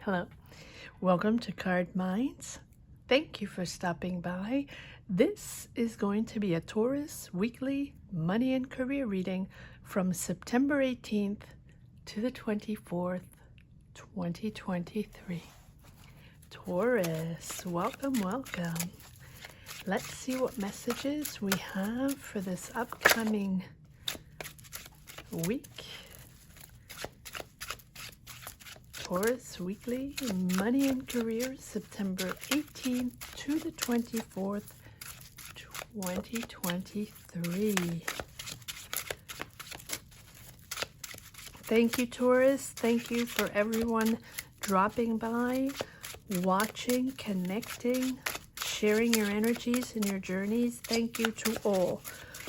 Hello, welcome to Card Minds. Thank you for stopping by. This is going to be a Taurus weekly money and career reading from September 18th to the 24th, 2023. Taurus, welcome. Let's see what messages we have for this upcoming week. Taurus Weekly Money and Career, September 18th to the 24th, 2023. Thank you, Taurus. Thank you for everyone dropping by, watching, connecting, sharing your energies and your journeys. Thank you to all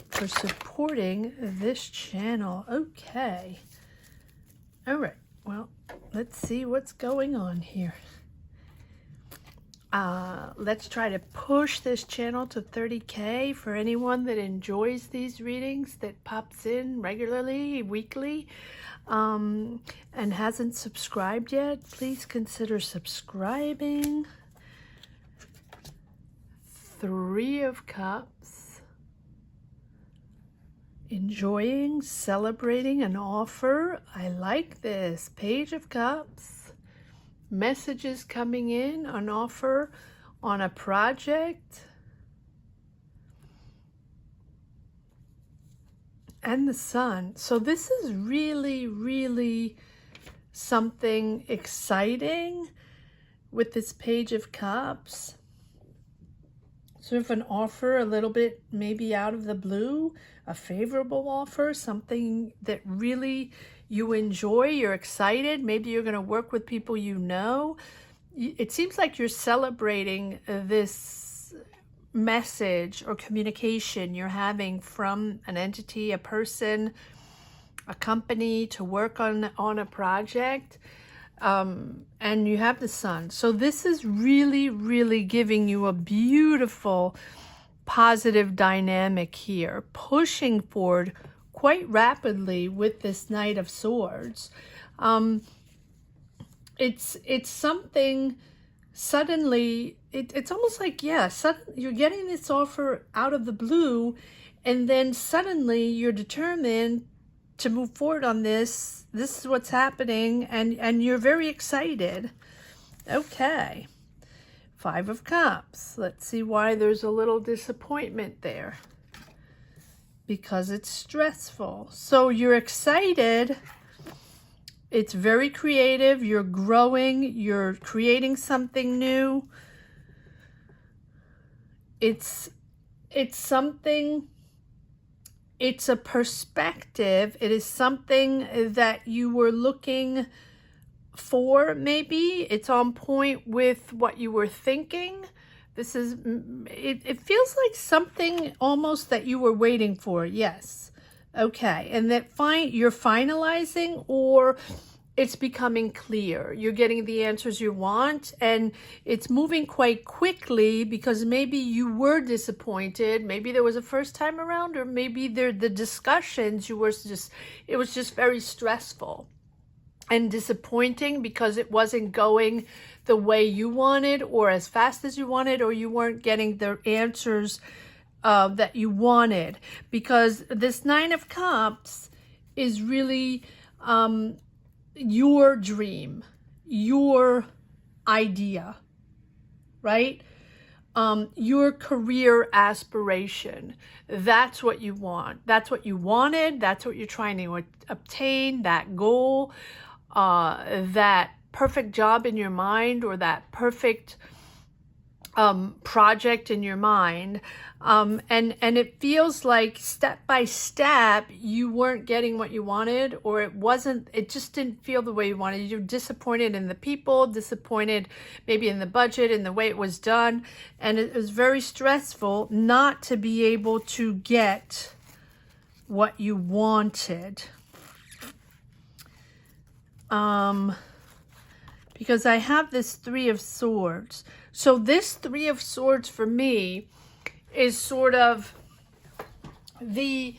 for supporting this channel. Okay. All right. Well, let's see what's going on here. Let's try to push this channel to 30K for anyone that enjoys these readings, that pops in regularly, weekly, and hasn't subscribed yet. Please consider subscribing. Three of Cups. Enjoying, celebrating an offer. I like this. Page of Cups. Messages coming in, an offer on a project. And the Sun. So this is really something exciting with this Page of Cups. Sort of an offer, a little bit maybe out of the blue, a favorable offer, something that really you enjoy, you're excited. Maybe you're going to work with people you know. It seems like you're celebrating this message or communication you're having from an entity, a person, a company to work on a project. And you have the Sun. So this is really giving you a beautiful, positive dynamic here, pushing forward quite rapidly with this Knight of Swords. It's something suddenly, it's almost like, yeah, you're getting this offer out of the blue, and then suddenly you're determined to move forward on this. This is what's happening, and you're very excited. Okay. Five of Cups. Let's see why there's a little disappointment there. Because it's stressful. So you're excited. It's very creative. You're growing. You're creating something new. It's something. It's a perspective. It is something that you were looking for, maybe. It's on point with what you were thinking. This is, it feels like something almost that you were waiting for. Yes. Okay. And that you're finalizing, or it's becoming clear. You're getting the answers you want, and it's moving quite quickly because maybe you were disappointed. Maybe there was a first time around, or maybe the discussions it was just very stressful and disappointing because it wasn't going the way you wanted or as fast as you wanted, or you weren't getting the answers that you wanted. Because this Nine of Cups is really your dream, your idea, right? Your career aspiration. That's what you want. That's what you wanted. That's what you're trying to obtain, that goal, that perfect job in your mind, or that perfect project in your mind. And it feels like step by step you weren't getting what you wanted, or it just didn't feel the way you wanted. You're disappointed in the people, disappointed maybe in the budget, in the way it was done. And it was very stressful not to be able to get what you wanted. Because I have this Three of Swords. So this Three of Swords for me is sort of the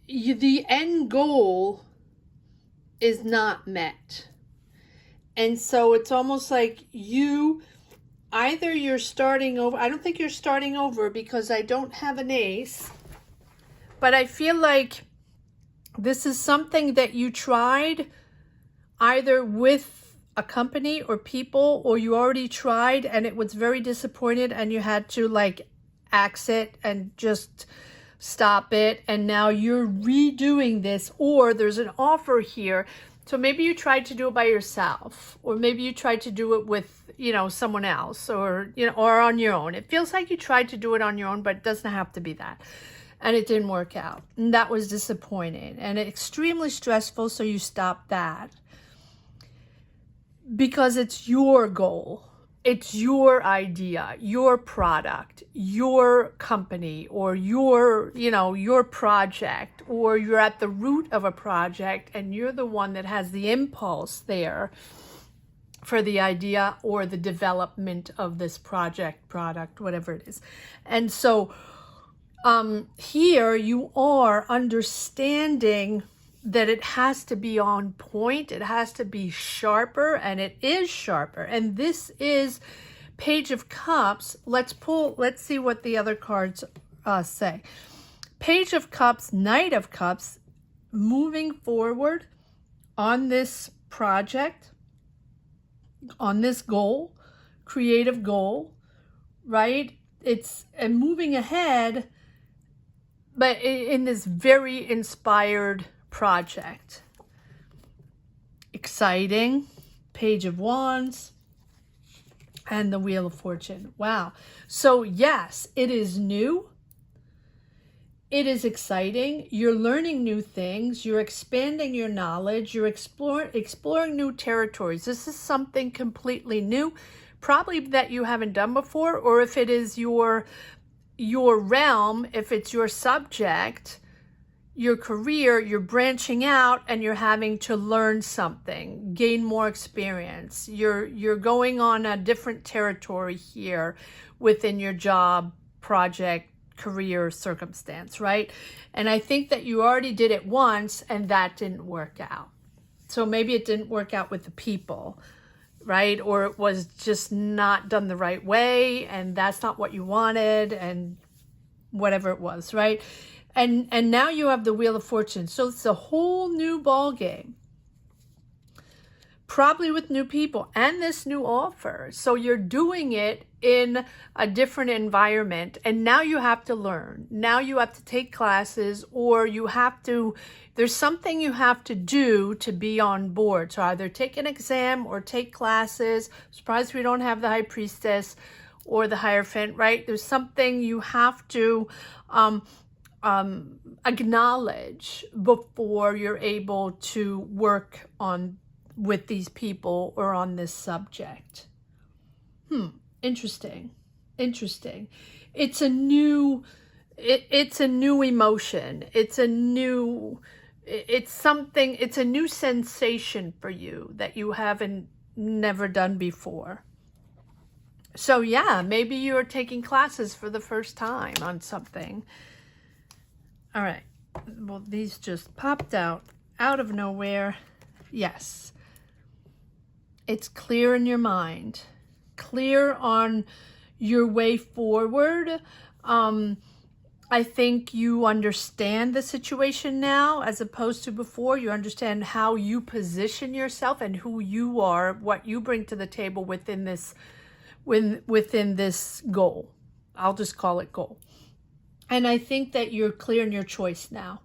the end goal is not met. And so it's almost like either you're starting over. I don't think you're starting over because I don't have an ace. But I feel like this is something that you tried either with a company or people, or you already tried and it was very disappointed and you had to like axe it and just stop it. And now you're redoing this, or there's an offer here. So maybe you tried to do it by yourself, or maybe you tried to do it with, someone else, or, or on your own. It feels like you tried to do it on your own, but it doesn't have to be that. And it didn't work out. And that was disappointing and extremely stressful. So you stopped that because it's your goal. It's your idea, your product, your company, or your project, or you're at the root of a project and you're the one that has the impulse there for the idea or the development of this project, product, whatever it is. And so here you are understanding that it has to be on point, it has to be sharper, and it is sharper. And this is Page of Cups. Let's see what the other cards say. Page of Cups, Knight of Cups, moving forward on this project, on this goal, creative goal, right? It's moving ahead, but in this very inspired project. Exciting. Page of Wands and the Wheel of Fortune. Wow. So yes, it is new. It is exciting. You're learning new things. You're expanding your knowledge. You're exploring new territories. This is something completely new, probably that you haven't done before, or if it is your realm, if it's your subject, your career, you're branching out and you're having to learn something, gain more experience. You're going on a different territory here within your job, project, career, circumstance, right? And I think that you already did it once and that didn't work out. So maybe it didn't work out with the people, right? Or it was just not done the right way and that's not what you wanted, and whatever it was, right? And now you have the Wheel of Fortune. So it's a whole new ball game, probably with new people and this new offer. So you're doing it in a different environment, and now you have to learn. Now you have to take classes, or there's something you have to do to be on board. So either take an exam or take classes. I'm surprised we don't have the High Priestess or the Hierophant, right? There's something you have to acknowledge before you're able to work with these people or on this subject. Interesting. It's a new emotion. It's a new sensation for you that you haven't never done before. So yeah, maybe you're taking classes for the first time on something. All right. Well, these just popped out of nowhere. Yes. It's clear in your mind. Clear on your way forward. I think you understand the situation now as opposed to before. You understand how you position yourself and who you are, what you bring to the table within this goal. I'll just call it goal. And I think that you're clear in your choice now,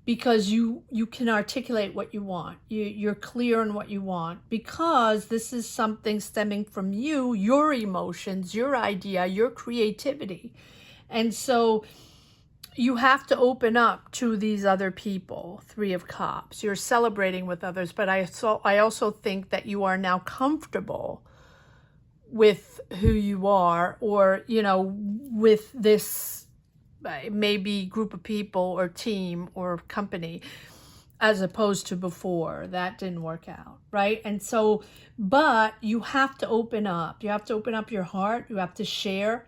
because you can articulate what you want. You're clear on what you want, because this is something stemming from you, your emotions, your idea, your creativity. And so you have to open up to these other people. Three of Cups. You're celebrating with others, but I also think that you are now comfortable with who you are, or, with this maybe group of people or team or company, as opposed to before. That didn't work out, right? And so, but you have to open up. You have to open up your heart. You have to share.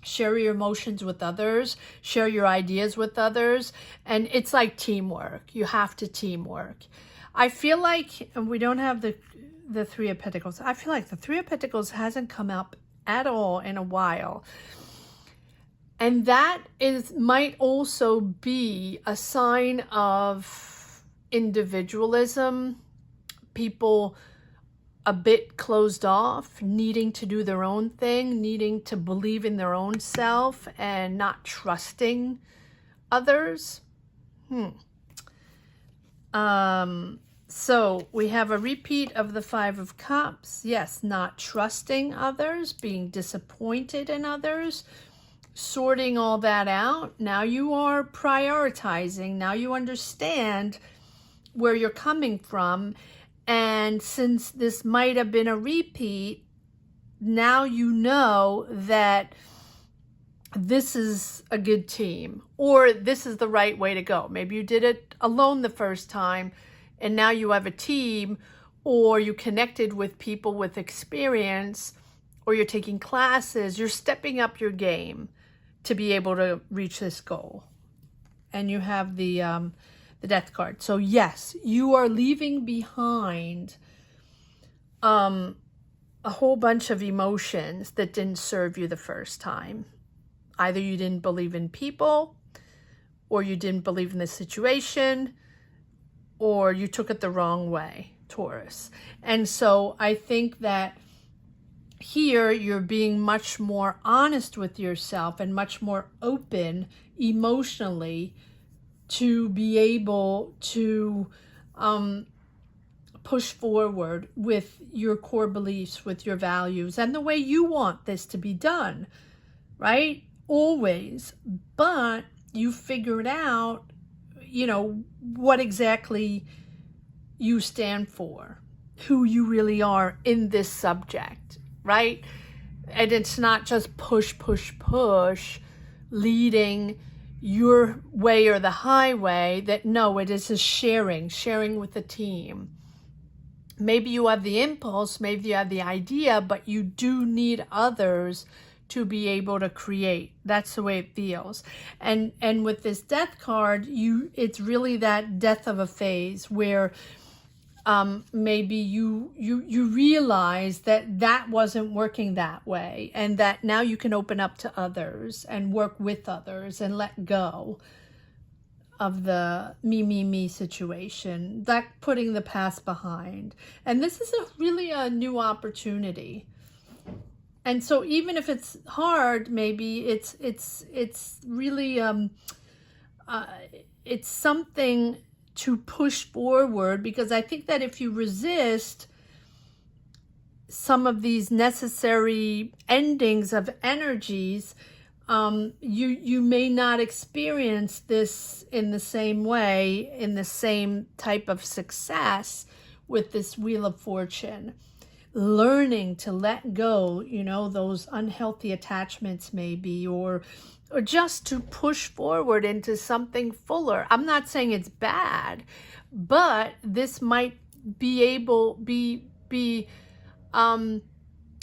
share your emotions with others, share your ideas with others. And it's like teamwork. You have to teamwork. I feel like, and we don't have the Three of Pentacles. I feel like the Three of Pentacles hasn't come up at all in a while. And that might also be a sign of individualism, people a bit closed off, needing to do their own thing, needing to believe in their own self and not trusting others. So we have a repeat of the Five of Cups. Yes, not trusting others, being disappointed in others, sorting all that out. Now you are prioritizing. Now you understand where you're coming from. And since this might have been a repeat, now you know that this is a good team, or this is the right way to go. Maybe you did it alone the first time, and now you have a team, or you connected with people with experience, or you're taking classes, you're stepping up your game to be able to reach this goal. And you have the Death card. So yes, you are leaving behind a whole bunch of emotions that didn't serve you the first time. Either you didn't believe in people, or you didn't believe in the situation, or you took it the wrong way, Taurus. And so I think that here you're being much more honest with yourself and much more open emotionally to be able to push forward with your core beliefs, with your values, and the way you want this to be done, right? Always. But you figured out, you know, what exactly you stand for, who you really are in this subject, right? And it's not just push, push, push, leading your way or the highway. That no, it is a sharing with the team. Maybe you have the impulse, maybe you have the idea, but you do need others to be able to create. That's the way it feels. And with this Death card, it's really that death of a phase where maybe you realize that wasn't working that way, and that now you can open up to others and work with others and let go of the me situation, that putting the past behind. And this is really a new opportunity. And so even if it's hard, maybe it's really it's something to push forward, because I think that if you resist some of these necessary endings of energies, you may not experience this in the same way, in the same type of success with this Wheel of Fortune. Learning to let go, you know, those unhealthy attachments maybe, or just to push forward into something fuller. I'm not saying it's bad, but this might be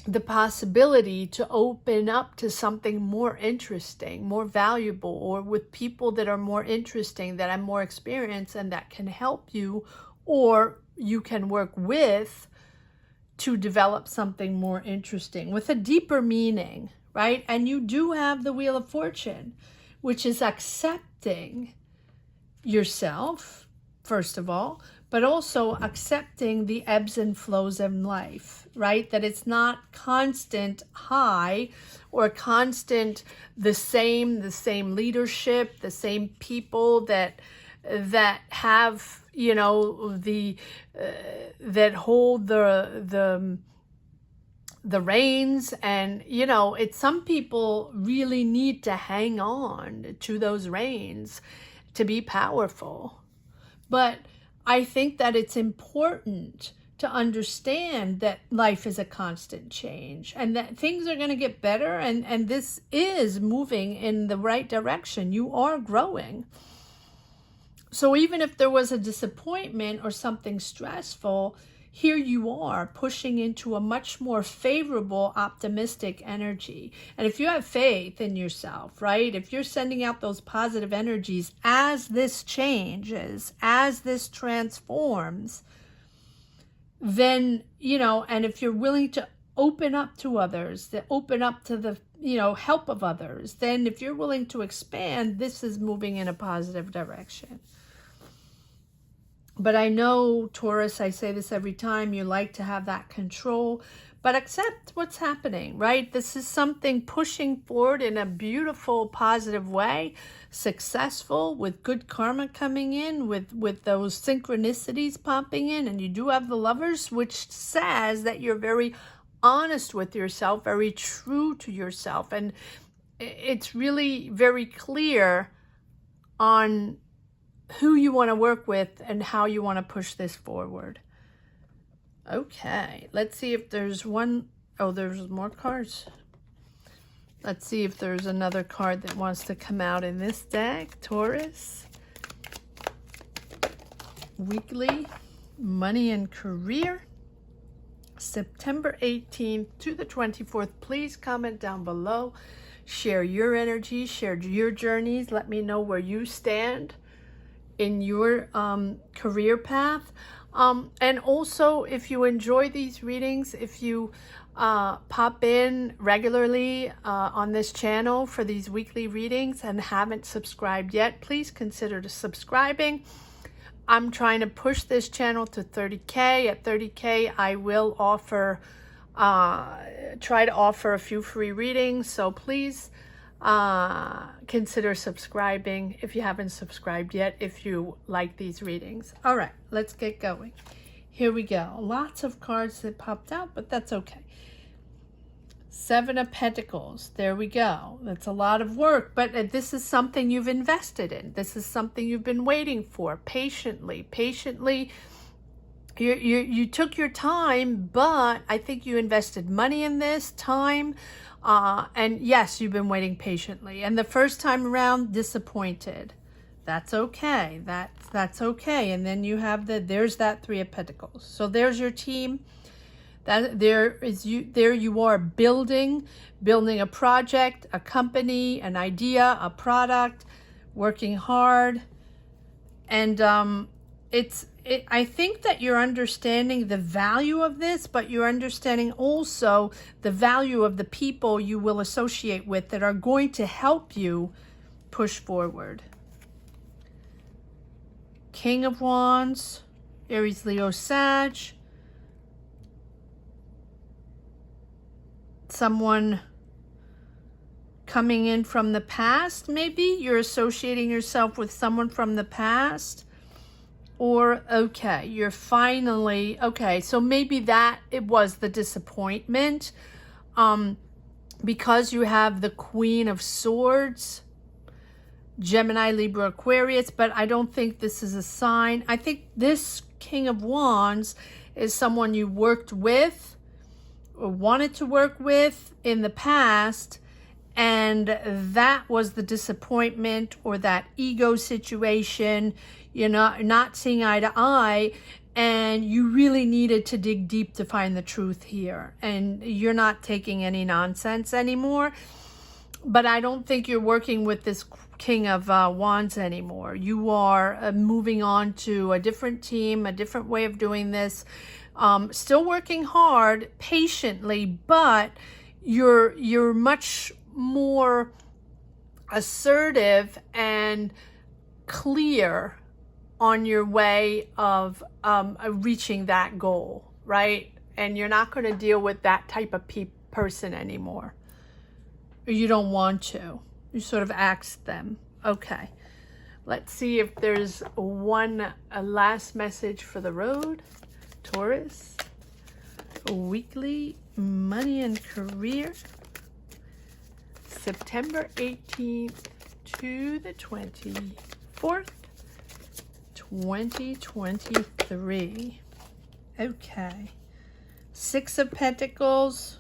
the possibility to open up to something more interesting, more valuable, or with people that are more interesting, that have more experience, and that can help you, or you can work with to develop something more interesting with a deeper meaning, right? And you do have the Wheel of Fortune, which is accepting yourself, first of all, but also accepting the ebbs and flows in life, right? That it's not constant high or constant the same leadership, the same people that have, you know, that hold the reins. And, you know, some people really need to hang on to those reins to be powerful. But I think that it's important to understand that life is a constant change, and that things are going to get better, and this is moving in the right direction. You are growing. So even if there was a disappointment or something stressful, here you are pushing into a much more favorable, optimistic energy. And if you have faith in yourself, right? If you're sending out those positive energies as this changes, as this transforms, then, you know, and if you're willing to open up to others, to open up to the, you know, help of others, then if you're willing to expand, this is moving in a positive direction. But I know, Taurus, I say this every time, you like to have that control, but accept what's happening, right? This is something pushing forward in a beautiful, positive way, successful, with good karma coming in, with those synchronicities popping in. And you do have the Lovers, which says that you're very honest with yourself, very true to yourself. And it's really very clear on who you want to work with and how you want to push this forward. Okay, let's see if there's one. Oh, there's more cards. Let's see if there's another card that wants to come out in this deck. Taurus. Weekly money and career. September 18th to the 24th. Please comment down below. Share your energy. Share your journeys. Let me know where you stand in your career path. And also, if you enjoy these readings, if you pop in regularly on this channel for these weekly readings and haven't subscribed yet, please consider subscribing. I'm trying to push this channel to 30K. At 30K, I will offer, try to offer a few free readings. So please consider subscribing if you haven't subscribed yet, if you like these readings. All right, let's get going. Here we go. Lots of cards that popped out, but that's okay. Seven of Pentacles. There we go. That's a lot of work, but this is something you've invested in. This is something you've been waiting for patiently. You took your time, but I think you invested money in this, time, and yes, you've been waiting patiently. And the first time around, disappointed. That's okay. That's okay. And then you have there's that Three of Pentacles. So there's your team. There you are building a project, a company, an idea, a product, working hard. And I think that you're understanding the value of this, but you're understanding also the value of the people you will associate with that are going to help you push forward. King of Wands, Aries, Leo, Sag. Someone coming in from the past, maybe you're associating yourself with someone from the past. Or, okay, you're finally, okay, so maybe it was the disappointment, because you have the Queen of Swords, Gemini, Libra, Aquarius, but I don't think this is a sign. I think this King of Wands is someone you worked with or wanted to work with in the past, and that was the disappointment or that ego situation. You're not seeing eye to eye, and you really needed to dig deep to find the truth here, and you're not taking any nonsense anymore. But I don't think you're working with this King of Wands anymore. You are moving on to a different team, a different way of doing this. Still working hard, patiently, but you're much more assertive and clear on your way of reaching that goal, right? And you're not going to deal with that type of person anymore. You don't want to. You sort of asked them. Okay. Let's see if there's a last message for the road. Taurus. Weekly money and career. September 18th to the 24th. 2023. Okay. Six of Pentacles.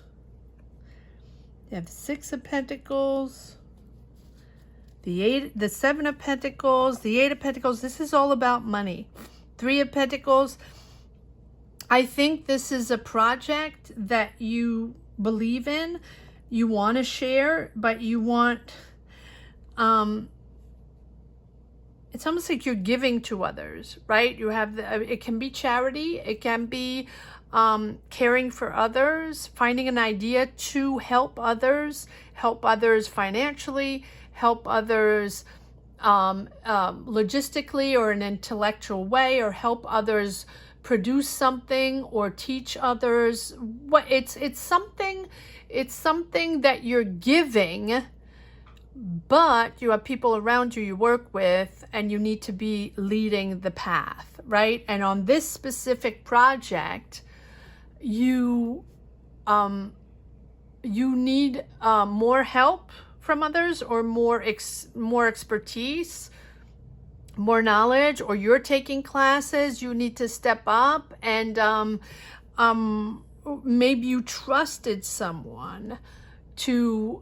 You have Six of Pentacles. The Seven of Pentacles. The Eight of Pentacles. This is all about money. Three of Pentacles. I think this is a project that you believe in, you want to share, but you want, it's almost like you're giving to others, right? You have, it can be charity, it can be caring for others, finding an idea to help others financially, help others logistically or in an intellectual way, or help others produce something or teach others. What it's something that you're giving, but you have people around you work with, and you need to be leading the path, right? And on this specific project, you need more help from others, or more expertise, more knowledge, or you're taking classes, you need to step up, and maybe you trusted someone to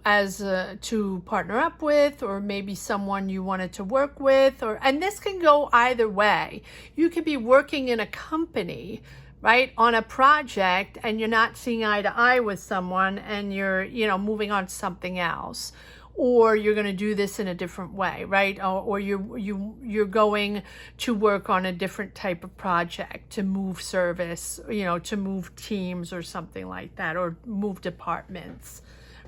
partner up with, or maybe someone you wanted to work with, and this can go either way. You could be working in a company, right, on a project, and you're not seeing eye to eye with someone, and you're, moving on to something else, or you're going to do this in a different way, right? Or you're going to work on a different type of project to move service, to move teams or something like that, or move departments,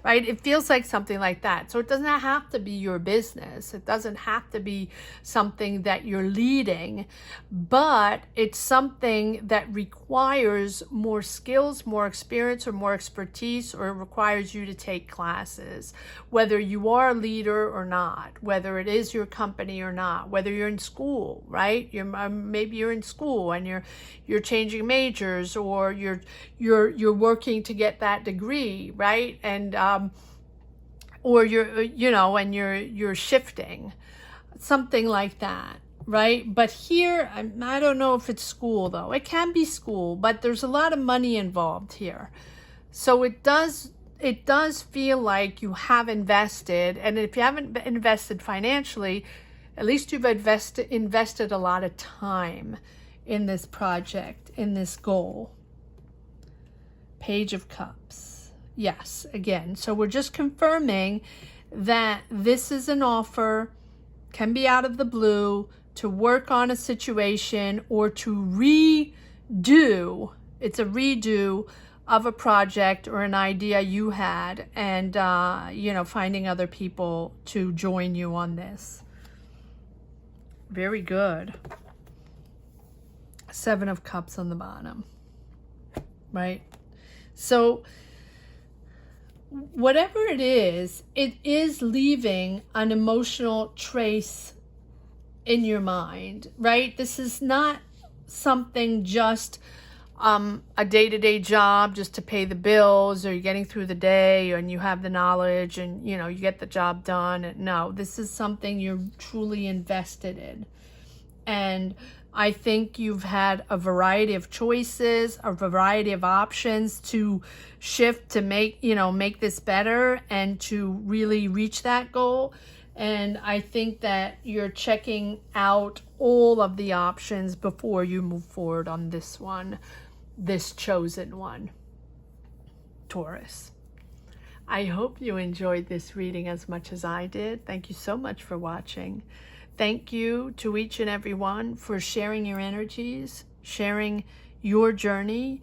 right? It feels like something like that. So it doesn't have to be your business. It doesn't have to be something that you're leading, but it's something that requires more skills, more experience, or more expertise, or it requires you to take classes, whether you are a leader or not, whether it is your company or not, whether you're in school, right? Maybe you're in school and you're changing majors, or you're working to get that degree, right? And or you're shifting, something like that, right? But here, I don't know if it's school though. It can be school, but there's a lot of money involved here. So it does feel like you have invested, and if you haven't invested financially, at least you've invested a lot of time in this project, in this goal. Page of Cups. Yes, again, so we're just confirming that this is an offer, can be out of the blue, to work on a situation, or to redo. It's a redo of a project or an idea you had, and finding other people to join you on this. Very good. Seven of Cups on the bottom, right? So whatever it is leaving an emotional trace in your mind, right? This is not something just a day-to-day job just to pay the bills, or you're getting through the day and you have the knowledge and you get the job done. No, this is something you're truly invested in. And I think you've had a variety of choices, a variety of options to shift to make this better and to really reach that goal. And I think that you're checking out all of the options before you move forward on this one, this chosen one, Taurus. I hope you enjoyed this reading as much as I did. Thank you so much for watching. Thank you to each and every one for sharing your energies, sharing your journey.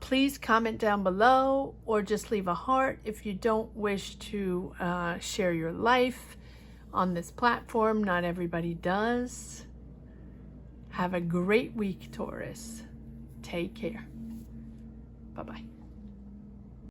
Please comment down below, or just leave a heart if you don't wish to share your life on this platform. Not everybody does. Have a great week, Taurus. Take care. Bye-bye.